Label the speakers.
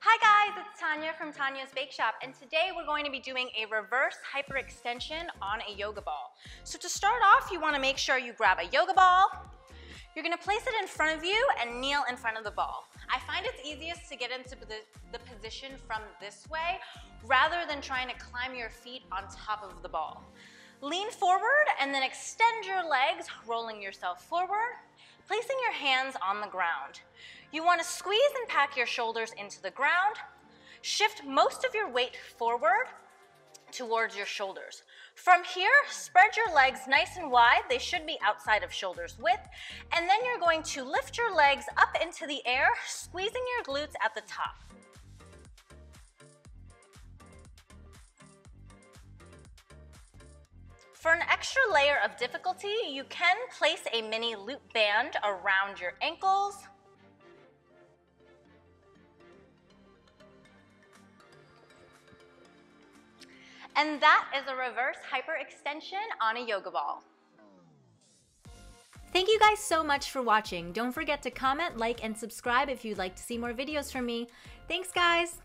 Speaker 1: Hi guys, it's Tonya from Tonya's Bakeshop, and today we're going to be doing a reverse hyperextension on a yoga ball. So to start off, you want to make sure you grab a yoga ball. You're going to place it in front of you and kneel in front of the ball. I find it's easiest to get into the position from this way rather than trying to climb your feet on top of the ball. Lean forward and then extend your legs, rolling yourself forward, placing your hands on the ground. You want to squeeze and pack your shoulders into the ground. Shift most of your weight forward towards your shoulders. From here, spread your legs nice and wide. They should be outside of shoulders width. And then you're going to lift your legs up into the air, squeezing your glutes at the top. For an extra layer of difficulty, you can place a mini loop band around your ankles. And that is a reverse hyperextension on a yoga ball.
Speaker 2: Thank you guys so much for watching. Don't forget to comment, like, and subscribe if you'd like to see more videos from me. Thanks, guys!